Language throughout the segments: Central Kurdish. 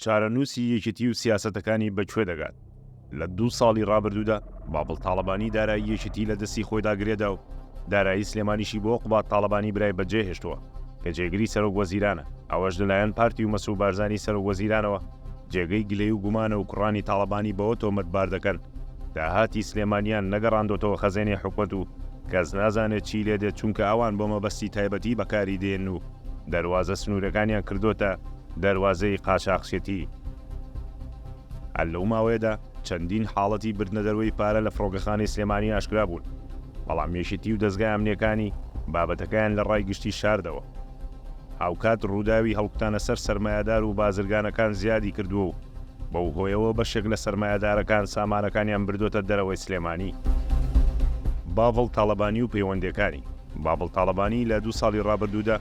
چارەنووسی یەکێتی و سیاسەتەکانی بەکوێ دەگات. لە 2 ساڵی ڕابردوودا بابڵ تاڵەبانی دارایی یەکێتی لە دەستی خۆی داگرێدا و دارایی سلێمانیشی بۆ قوبات تاڵەبانی برای بەجێ هێشتووە کە جێگری سەرۆک وەزیرانە. ئەوەش لەلایەن پارتی و مەسوود بارزانی سەرۆک وەزیرانەوە جێگەی گلەی و گومانە و کوڕانی تاڵەبانی بەوە تۆمەتبار دەکەن داهاتی سلێمانیان نەگەڕاندۆتەوە خەزێنی حکومەت و کەس نازانێت چی لێ دێت چونکە ئەوان بۆ مەبەستی تایبەتی بەکاری دێن و دەواازە سنوورەکانیان کردوتە دەواازەی قاچاقچێتی. هەر لەو ماوەیەدا چەندین حاڵەتی بردنە دەروەی پارە لە فڕۆگەخانەی سلێمانی ئاشکرا بوون، بەڵام یەکێتی و دەستگای ئەمنیەکانی بابەتەکەیان لە ڕای گشتی شاردەوە. هاوکات ڕووداوی هەڵکتانە سەر سەرمایه‌دار و بازرگانەکان زیادی کردووە و بەو هۆیەوە بەشێک لە سەرمایه‌دارەکان سامانەکانیان بردوتە دەرەوەی سلێمانی. باڤڵ تاڵەبانی و پەیوەندەکانی باڤڵ تاڵەبانی لە 2 ساڵی ڕابردوودا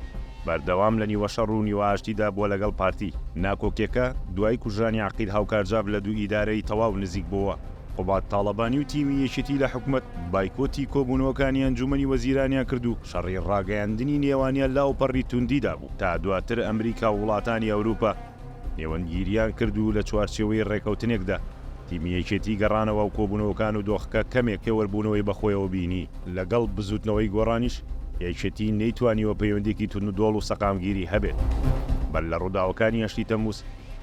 بەردەوام لە نیوە شەڕ و نیوە ئاشتیدا بووە لەگەڵ پارتی. ناکۆکیەکە دوای کوژرانی عەقیل هاوکارجاف لە 2 ئیدارەی تەواو نزیک بووە. قوبات تاڵەبانی و تیمی یەکێتی لە حکومەت بایکۆتی کۆبوونەوەکانی ئەنجومەنی وەزیرانیان کرد و شەڕی ڕاگەیاندنی نێوانیان لاوپەڕی توندیدا بوو تا دواتر ئەمریکا و وڵاتانی ئەوروپا نێوەنگیریان کرد و لە چوارچێوەی ڕێکەوتنێکدا تیمی یەکێتی گەڕانەوە و کۆبوونەوەکان و دۆخەکە کەمێک پێوەربوونەوەی بەخۆیەوە بینی. لەگەڵ بزوتنەوەی گۆڕانیش یەکێتی نەیتوانیوە پەیوەندێکی توندۆڵ و سەقامگیری هەبێت. بەر لە ڕووداوەکانی 8 تەمووز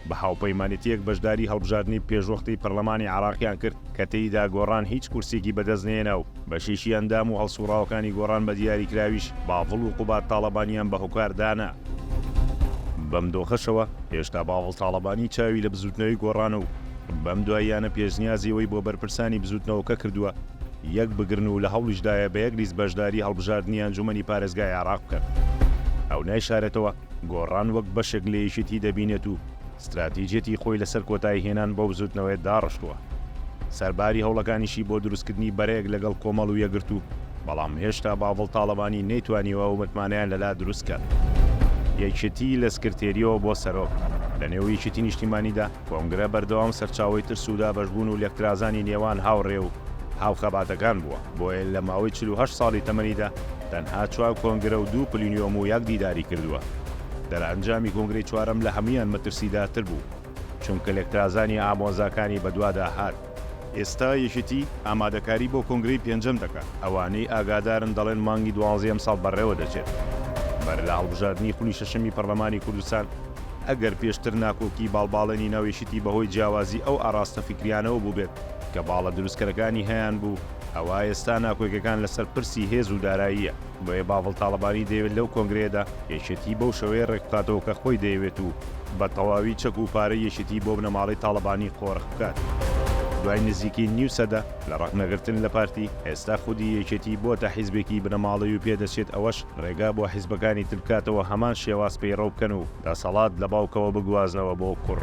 بە هاوپەیمانێتیەک بەشداری هەڵبژاردننی پێشوەختی پەرلەمانی عێراقیان کرد کە تێیدا گۆڕان هیچ کورسێکی بەدەستنێنە و بە شیشی ئەندام و هەڵسوڕاوەکانی گۆڕان بە دیاریکراویش باڤڵ و قوبات تاڵەبانیان بە هۆکاردانا. بەم دۆخەشەوە هێشتا باڤڵ تاڵەبانی چاوی لە بزوتنەوەی گۆڕانە و بەم دواییانە پێشنیازیەوەی بۆ بەرپرسانی بزوتنەوەکە کردووە یەک بگرن و لە هەوڵیشدایە بە یەک لیست بەشداری هەڵبژاردننی ئەنجومەنی پارێزگای عێراق بکەن. ئەو نایشارێتەوە گۆڕان وەک بەشێک لە یەکێتی دەبینێت و استراتیجێتی خۆی لەسەر کۆتایی هێنان بۆ بزوتنەوەی داڕشتووە. سەرباری هەوڵەکانیشی بۆ دروستکردنی بەرەیەک لەگەڵ کۆمەڵ و یەکگرت و بەڵام هێشتا باڤڵ تاڵەبانی نەیتوانیوە و متمانیان لەلا دروستکات. یەکێتی لە سکرتێریەوە بۆ سەرۆک لە نێو یەکێتی نیشتیمانیدا کۆنگرە بەردەوام سەرچاوی ترس و دابەشبوون و لێکترازانی نێوان هاوڕێ و هاوخەباتەکان بووە. بۆیە لە ماوەی 48 ساڵی تەمەنیدا تەنها 4 کۆنگرە و 2 پلیۆم و 1 دیداری کردووە. دەرەنجامی کۆنگرەی چوارەم لە هەمویان مەترسیداتر بوو چونکە لێکترازانی ئامۆزاکانی بەدوادا هات. ئێستا یەکێتی ئامادەکاری بۆ کۆنگرەی 5ەم دەکات. ئەوانەی ئاگادارن دەڵێن مانگی 12ەم ساڵ بەڕێوە دەچێت. بەر لە هەڵبژاردننی خولی 6ەمی پەرلەمانی کوردستان ئەگەر پێشتر ناکۆکی باڵباڵێنی ناوێشتی بەهۆی جیاوازی ئەو ئاراستە فیکریانەوە بوو بێت کە باڵە دروستکەرەکانی هەیەیان بوو، ئەوە ئێستا ناکۆکەکان لەسەر پرسی هێز و داراییە. بۆیە باڤڵ تاڵەبانی دەیەوێت لەو کۆنگرێدا یەکێتی بەو شەوەیە ڕێکخاتەوە کە خۆی دەیەوێت و بە تەواوی چەک و پارەی یەکێتی بۆ بنەماڵی تاڵەبانی قۆڕخ بکات. دوای نزیکی نیو سەدە لە ڕەخنەگرتن لە پارتی ئێستا خودی یەکێتی بۆتە حیزبێکی بنەماڵی و پێدەچێت ئەوەش ڕێگا بۆ حیزبەکانی تر بکاتەوە هەمان شێواز پەیڕەو بکەن و دەسەڵات لە باوکەوە بگوازنەوە بۆ کوڕ.